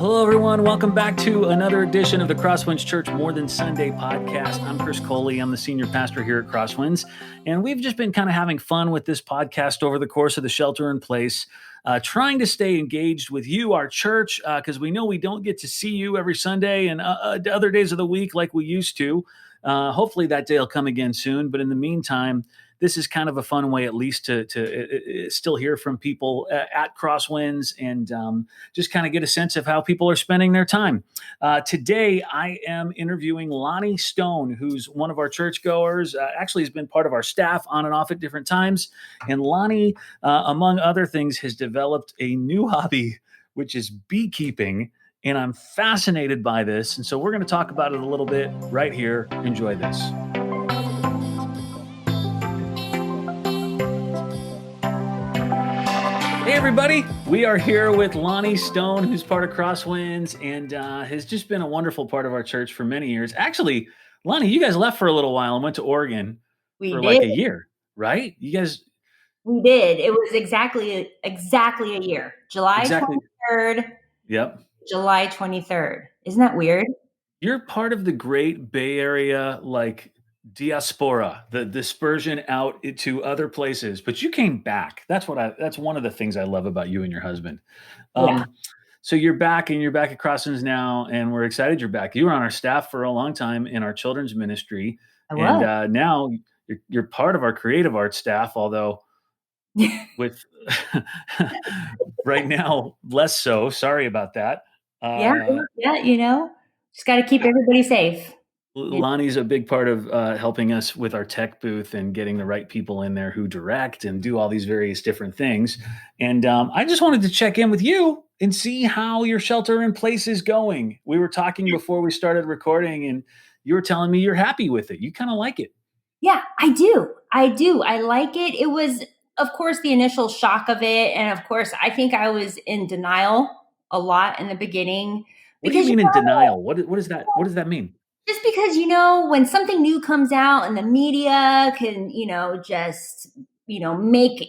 Hello, everyone. Welcome back to another edition of the Crosswinds Church More Than Sunday podcast. I'm Chris Coley. I'm the senior pastor here at Crosswinds, and we've just been kind of having fun with this podcast over the course of the shelter in place, trying to stay engaged with you, our church, because we know we don't get to see you every Sunday and other days of the week like we used to. Hopefully that day will come again soon, but in the meantime, this is kind of a fun way, at least, to still hear from people at Crosswinds and just kind of get a sense of how people are spending their time. Today, I am interviewing Leilani Stone, who's one of our churchgoers. Actually, has been part of our staff on and off at different times. And Lonnie, among other things, has developed a new hobby, which is beekeeping. And I'm fascinated by this. And so we're going to talk about it a little bit right here. Enjoy this. Hey, everybody. We are here with Leilani Stone, who's part of Crosswinds and has just been a wonderful part of our church for many years. Actually, Leilani, you guys left for a little while and went to Oregon for like a year, right? You guys... We did. It was exactly a year. July 23rd. Yep. July 23rd. Isn't that weird? You're part of the great Bay Area, like, diaspora, the dispersion out to other places, but you came back. That's one of the things I love about you and your husband. So you're back at Crosswinds now, and we're excited you're back. You were on our staff for a long time in our children's ministry, and now you're part of our creative arts staff, although with right now less so. Sorry about that. Just got to keep everybody safe. Lonnie's a big part of helping us with our tech booth and getting the right people in there who direct and do all these various different things. And I just wanted to check in with you and see how your shelter in place is going. We were talking before we started recording, and you were telling me you're happy with it. You kind of like it. Yeah, I do. I like it. It was, of course, the initial shock of it. And of course, I think I was in denial a lot in the beginning. What do you mean in denial? What does that mean? Just because, when something new comes out and the media can, make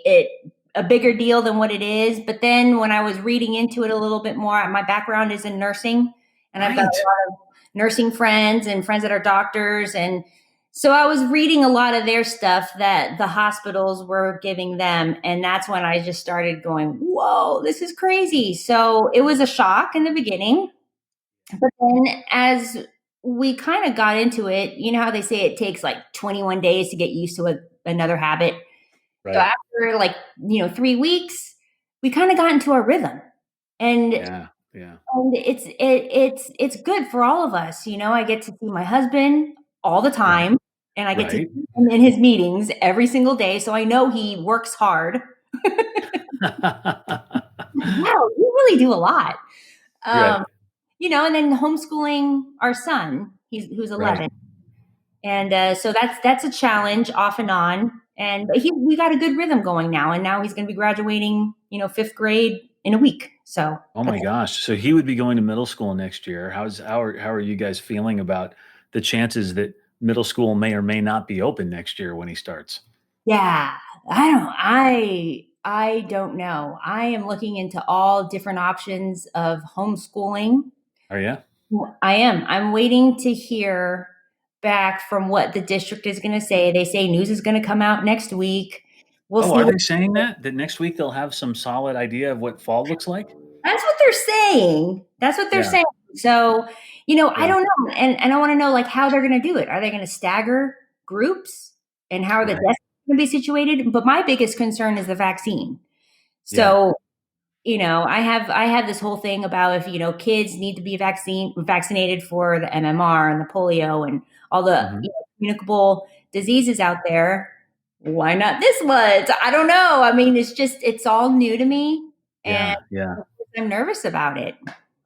it a bigger deal than what it is. But then when I was reading into it a little bit more, my background is in nursing, and I've got a lot of nursing friends and friends that are doctors. And so I was reading a lot of their stuff that the hospitals were giving them. And that's when I just started going, whoa, this is crazy. So it was a shock in the beginning. But then as we kind of got into it, you know how they say it takes like 21 days to get used to another habit. Right. So after 3 weeks, we kind of got into our rhythm, and and it's good for all of us. I get to see my husband all the time, and I get to see him in his meetings every single day. So I know he works hard. Wow, you really do a lot. And then homeschooling our son, who's 11. Right. And so that's a challenge off and on. And we got a good rhythm going now. And now he's going to be graduating, 5th grade in a week. So. Oh my gosh. So he would be going to middle school next year. How are you guys feeling about the chances that middle school may or may not be open next year when he starts? Yeah, I don't know. I am looking into all different options of homeschooling. Are you? I am. I'm waiting to hear back from what the district is going to say. They say news is going to come out next week. We'll see. Are they saying that next week they'll have some solid idea of what fall looks like? That's what they're saying. So, I don't know. And I want to know how they're going to do it. Are they going to stagger groups, and how are the desks going to be situated? But my biggest concern is the vaccine. So, I have this whole thing about if, kids need to be vaccinated for the MMR and the polio and all the communicable diseases out there. Why not this one? I don't know. I mean, it's all new to me. And I'm nervous about it.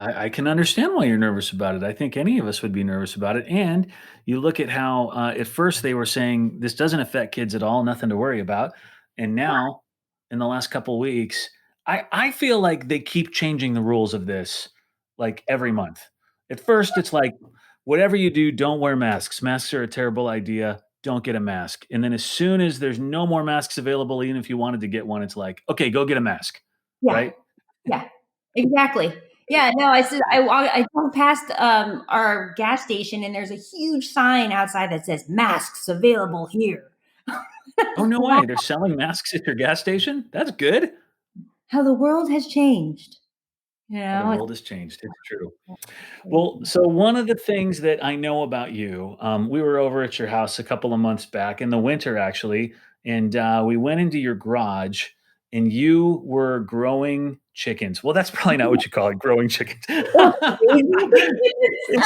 I can understand why you're nervous about it. I think any of us would be nervous about it. And you look at how at first they were saying this doesn't affect kids at all, nothing to worry about. And now in the last couple of weeks, I feel like they keep changing the rules of this like every month. At first, it's like, whatever you do, don't wear masks. Masks are a terrible idea. Don't get a mask. And then as soon as there's no more masks available, even if you wanted to get one, it's like, okay, go get a mask. Yeah. Right? Yeah, exactly. Yeah, no, I said I drove past our gas station and there's a huge sign outside that says masks available here. Oh, no way. They're selling masks at your gas station? That's good. How the world has changed. You How the know, world has changed. It's true. Well, so one of the things that I know about you, we were over at your house a couple of months back in the winter, actually, and we went into your garage, and you were growing chickens. Well, that's probably not what you call it, growing chickens. It's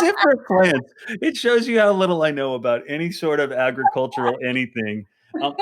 it for plants. It shows you how little I know about any sort of agricultural anything.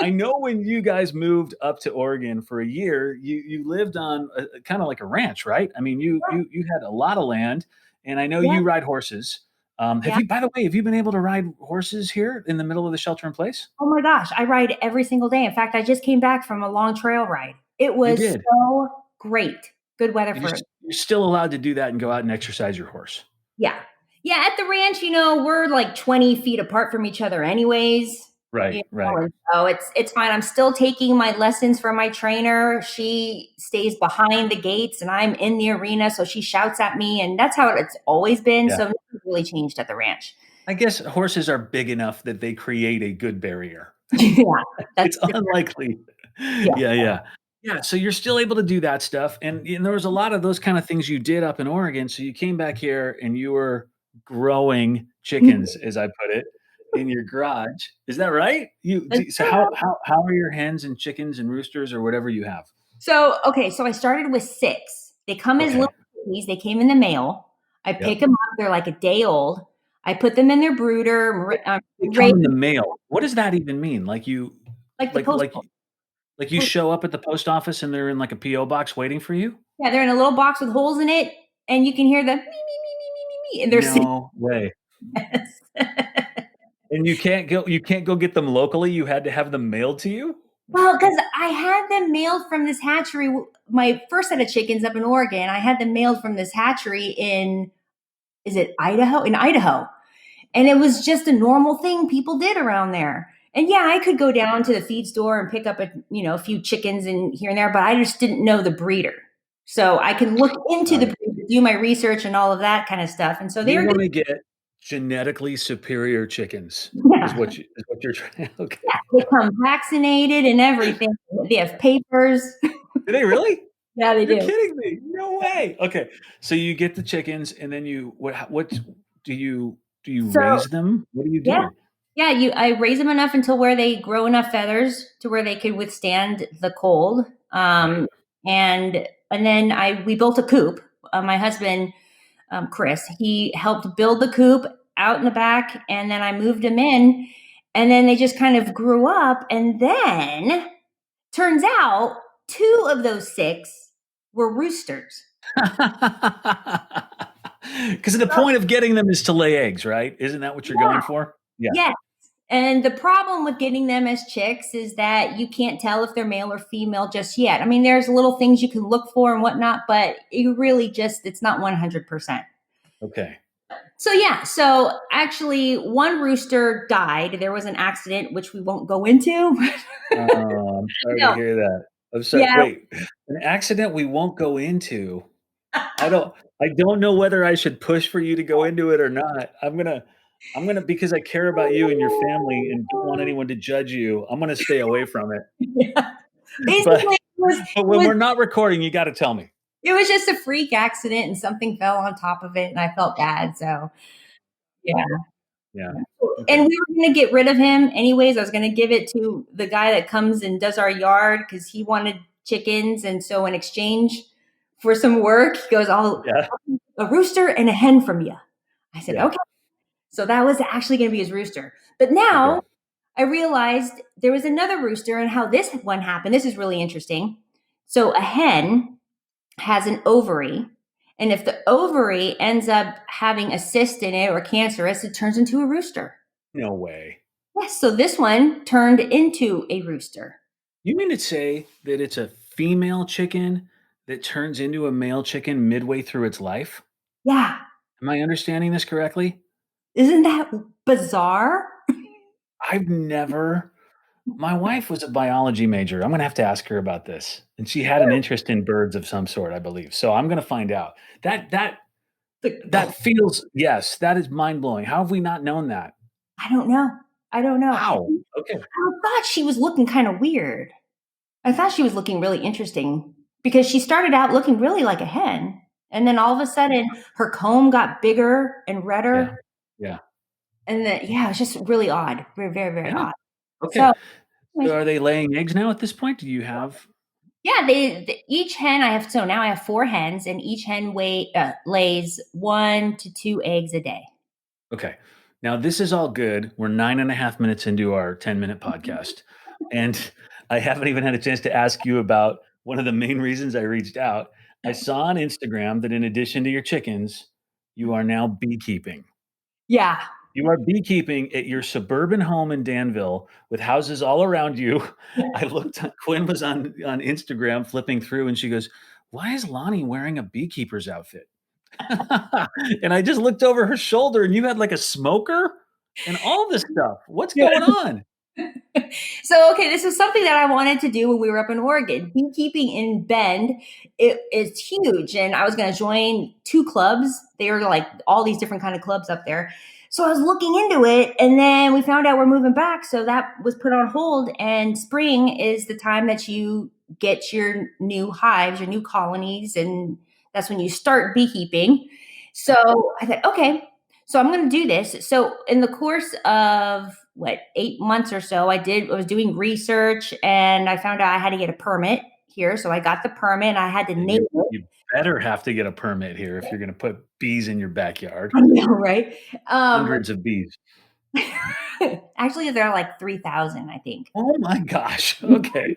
I know when you guys moved up to Oregon for a year, you lived on kind of like a ranch, right? I mean, you had a lot of land, and I know yeah, you ride horses. Have yeah. you, by the way, have you been able to ride horses here in the middle of the shelter in place? Oh my gosh, I ride every single day. In fact, I just came back from a long trail ride. It You was did. so great. Good weather And you're, for it. you're still allowed to do that and go out and exercise your horse. Yeah. Yeah, at the ranch, we're like 20 feet apart from each other anyways. Right, right. And so it's fine. I'm still taking my lessons from my trainer. She stays behind the gates and I'm in the arena, so she shouts at me, and that's how it's always been. Yeah. So nothing's really changed at the ranch. I guess horses are big enough that they create a good barrier. Yeah, that's It's unlikely. yeah. Yeah, yeah. Yeah, so you're still able to do that stuff, and there was a lot of those kinda things you did up in Oregon, so you came back here and you were growing chickens, as I put it, in your garage. Is that right? So how are your hens and chickens and roosters or whatever you have? So, okay, so I started with 6. They come as Okay. little babies, they came in the mail. I pick Yep. them up, they're like a day old. I put them in their brooder, They come raise in the mail. What does that even mean? Like you like the like post like like you show up at the post office and they're in like a PO box waiting for you? yeah, they're in a little box with holes in it, and you can hear the me, me, me, me, me, me, me, and they're sitting. No way. And you can't go get them locally, you had to have them mailed to you? Well, because I had them mailed from this hatchery. My first set of chickens up in Oregon, I had them mailed from this hatchery in, is it Idaho? In Idaho. And it was just a normal thing people did around there. And yeah, I could go down to the feed store and pick up a few chickens and here and there, but I just didn't know the breeder. So I can look into Got the it. breeder, do my research and all of that kind of stuff. And so they You were good. wanna get genetically superior chickens Yeah. is what you're trying Yeah, okay. they come vaccinated and everything. They have papers. Do they really? Yeah, they You're do. kidding me. No way. Okay. So you get the chickens and then what do you So raise them? What do you yeah, do? yeah. I raise them enough until where they grow enough feathers to where they could withstand the cold. Right. And then we built a coop. My husband, Chris, he helped build the coop out in the back, and then I moved them in, and then they just kind of grew up, and then turns out 2 of those 6 were roosters. 'Cause the point of getting them is to lay eggs, right? Isn't that what you're Yeah. going for? Yeah. Yes. And the problem with getting them as chicks is that you can't tell if they're male or female just yet. I mean, there's little things you can look for and whatnot, but it's not 100%. Okay. So, yeah. So, actually, one rooster died. There was an accident, which we won't go into. Oh, I'm sorry to No. hear that. I'm sorry. Yeah. Wait, an accident we won't go into. I don't know whether I should push for you to go into it or not. I'm gonna because I care about you and your family and don't want anyone to judge you, I'm gonna stay away from it. Yeah. But Basically, but when we're not recording, you gotta tell me. it was just a freak accident and something fell on top of it, and I felt bad. So, yeah. Yeah. And Okay. we were gonna get rid of him anyways. I was gonna give it to the guy that comes and does our yard because he wanted chickens, and so in exchange for some work, he goes, "I'll Yeah. a rooster and a hen from you." I said, Yeah. "Okay." So that was actually gonna be his rooster. But Okay. now I realized there was another rooster and how this one happened. This is really interesting. So a hen has an ovary, and if the ovary ends up having a cyst in it or cancerous, it turns into a rooster. No way. Yes, so this one turned into a rooster. You mean to say that it's a female chicken that turns into a male chicken midway through its life? Yeah. Am I understanding this correctly? Isn't that bizarre? I've never My wife was a biology major. I'm gonna have to ask her about this, and she had an interest in birds of some sort, I believe. So I'm gonna find out. That feels yes, that is mind-blowing. How have we not known that? I don't know. I don't know. Wow. Okay. I thought she was looking kind of weird. I thought she was looking really interesting because she started out looking really like a hen. And then all of a sudden, her comb got bigger and Yeah. redder. Yeah. And then, yeah, it was just really odd. Very, very, very Yeah. odd. Okay. So, So anyways, are they laying eggs now at this point? Do you have yeah, each hen I have. So now I have 4 hens, and each hen lays 1 to 2 eggs a day. okay. Now this is all good. We're 9.5 minutes into our 10-minute podcast. And I haven't even had a chance to ask you about one of the main reasons I reached out. I saw on Instagram that in addition to your chickens, you are now beekeeping. Yeah. You are beekeeping at your suburban home in Danville with houses all around you. I looked, Quinn was on Instagram flipping through and she goes, "Why is Lonnie wearing a beekeeper's outfit?" And I just looked over her shoulder and you had like a smoker and all this stuff. What's Yeah. going on? So, okay, this is something that I wanted to do when we were up in Oregon. Beekeeping in Bend, it is huge, and I was going to join 2 clubs. They were like all these different kind of clubs up there. So I was looking into it, and then we found out we're moving back, so that was put on hold. And spring is the time that you get your new hives, your new colonies, and that's when you start beekeeping. So I thought, okay, so I'm going to do this. So in the course of what 8 months or so, I was doing research and I found out I had to get a permit here. So I got the permit. And I had to name You better have to get a permit here if you're going to put bees in your backyard. it, right? Um, Hundreds of bees. Actually, there are like 3,000, I think. Oh my gosh. Okay.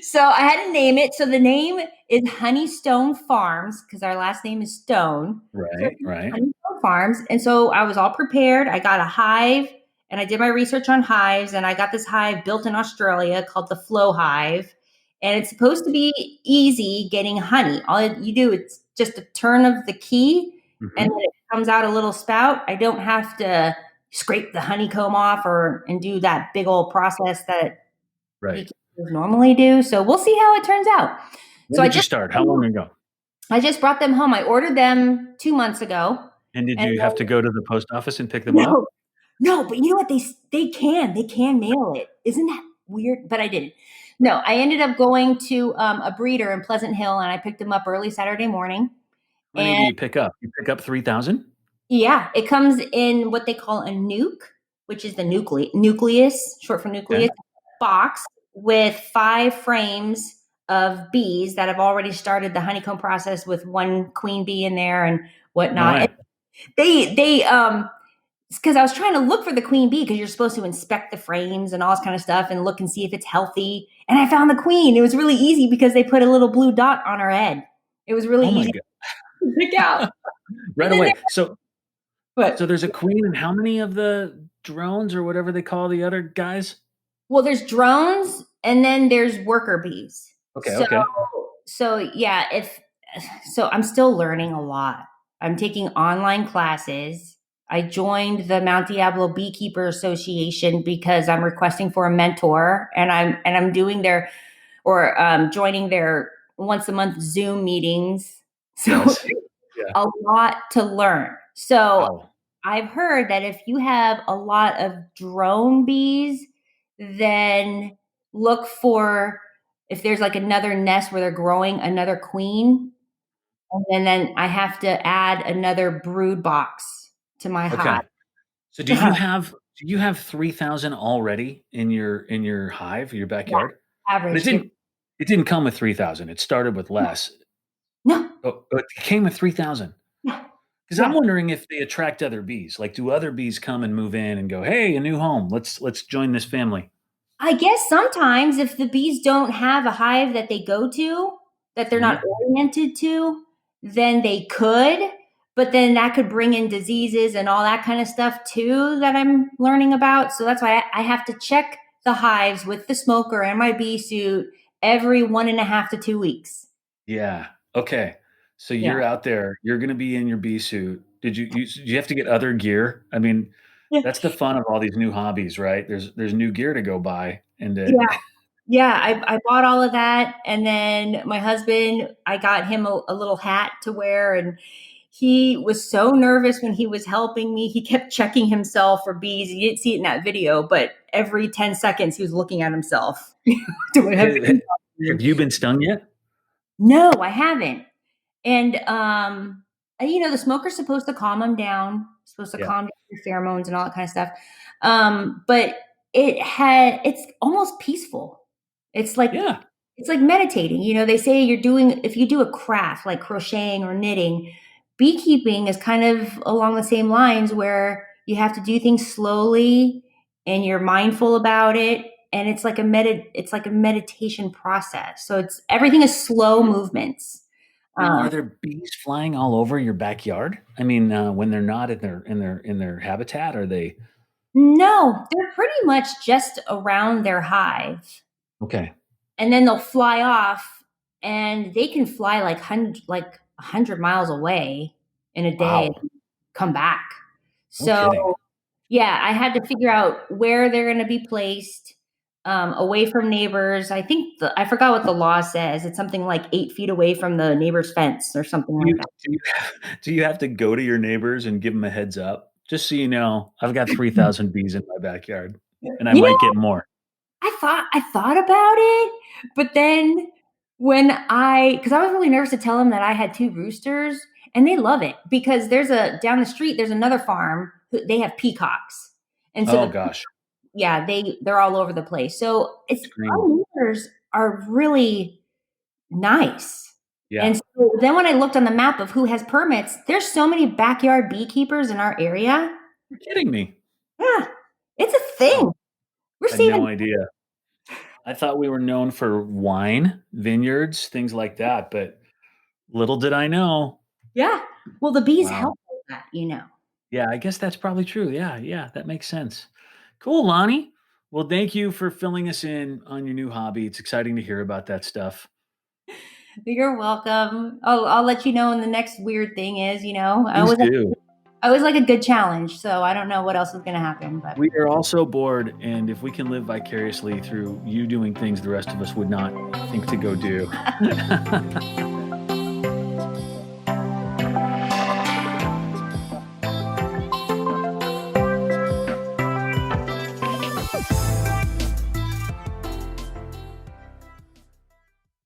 So I had to name it. So the name is Honeystone Farms because our last name is Stone. So Right, right. Honeystone Farms. And so I was all prepared. I got a hive and I did my research on hives and I got this hive built in Australia called the Flow Hive. And it's supposed to be easy getting honey. All you do is just a turn of the key and then Mhm. it comes out a little spout. I don't have to scrape the honeycomb off and do that big old process that Right. beekeepers normally do. So we'll see how it turns out. When So did you start? How long ago? I just brought them home. I ordered them 2 months ago. And did And you have to then, go to the post office and pick them no, up? no, but you know what? They can mail it. Isn't that weird? But I didn't. No, I ended up going to a breeder in Pleasant Hill and I picked them up early Saturday morning. How many do And you pick up? You pick up 3,000? yeah, it comes in what they call a nuke, which is the nucleus, short for Okay. nucleus, box with 5 frames of bees that have already started the honeycomb process with one queen bee in there and No whatnot. And way. they because I was trying to look for the queen bee because you're supposed to inspect the frames and all this kind of stuff and look and see if it's healthy. And I found the queen. It was really easy because they put a little blue dot on her head. It was really Oh my easy god. to pick out. Right And then away. So but there's a queen and how many of the drones or whatever they call the other guys? well, there's drones and then there's worker bees. Okay, So okay. so yeah, if so I'm still learning a lot. I'm taking online classes. I joined the Mount Diablo Beekeeper Association because I'm requesting for a mentor and I'm doing their or joining their once a month Zoom meetings. So Yes. Yeah. a lot to learn. So Wow. I've heard that if you have a lot of drone bees, then look for if there's like another nest where they're growing another queen. And then I have to add another brood box to my hive. Okay. So do you have 3,000 already in your hive, your Yeah, backyard? But it average. didn't it didn't come with 3,000. It started with less. No, Oh, it came with 3,000. yeah, 'Cause I'm yeah. wondering if they attract other bees. Like, do other bees come and move in and go, "Hey, a new home. Let's join this family." I guess sometimes if the bees don't have a hive that they go to, that they're not Mhm. oriented to, then they could, but then that could bring in diseases and all that kind of stuff too that I'm learning about. So that's why I have to check the hives with the smoker and my bee suit every 1.5 to 2 weeks. Yeah. Okay. So Yeah. you're out there. You're gonna be in your bee suit. Do you have to get other gear? I mean, That's the fun of all these new hobbies, right? There's new gear to go buy, and Yeah. Yeah, I bought all of that, and then my husband, I got him a little hat to wear, and he was so nervous when he was helping me. He kept checking himself for bees. You didn't see it in that video, but every 10 seconds he was looking at himself. Do I have bees on have me? you been stung yet? No, I haven't. And the smoker's supposed to calm them down, supposed to Yeah, calm down your pheromones and all that kind of stuff. But it's almost peaceful. It's like yeah. it's like meditating. They say if you do a craft like crocheting or knitting, beekeeping is kind of along the same lines where you have to do things slowly and you're mindful about it. And it's like a meditation process. So everything is slow movements. Now, Um, are there bees flying all over your backyard? I mean, when they're not in their habitat, are they no, they're pretty much just around their hive, okay? and then they'll fly off, and they can fly like 100 miles away in a day Wow, and come back. no kidding. So yeah, I had to figure out where they're going to be placed, away from neighbors. I forgot what the law says. It's something like 8 feet away from the neighbor's fence or something Do like you that. do you do you have to go to your neighbors and give them a heads up? Just so you know, I've got 3,000 bees in my backyard, and I You might know, get more. I thought about it, but then because I was really nervous to tell them that I had two roosters, and they love it because down the street there's another farm they have peacocks, and so Oh gosh, they're all over the place. So it's our scream. neighbors are really nice. Yeah, And so then when I looked on the map of who has permits, there's so many backyard beekeepers in our area. you're kidding me. Yeah, it's a Wow, thing. We're I had no saving. idea. I thought we were known for wine, vineyards, things like that, but little did I know. Yeah. Well, the bees Wow. help with that. Yeah, I guess that's probably true. Yeah, yeah, that makes sense. Cool, Lonnie. Well, thank you for filling us in on your new hobby. It's exciting to hear about that stuff. You're welcome. I'll let you know when the next weird thing is. Please do. I always like a good challenge, so I don't know what else is going to happen. But We are all so bored, and if we can live vicariously through you doing things the rest of us would not think to go do.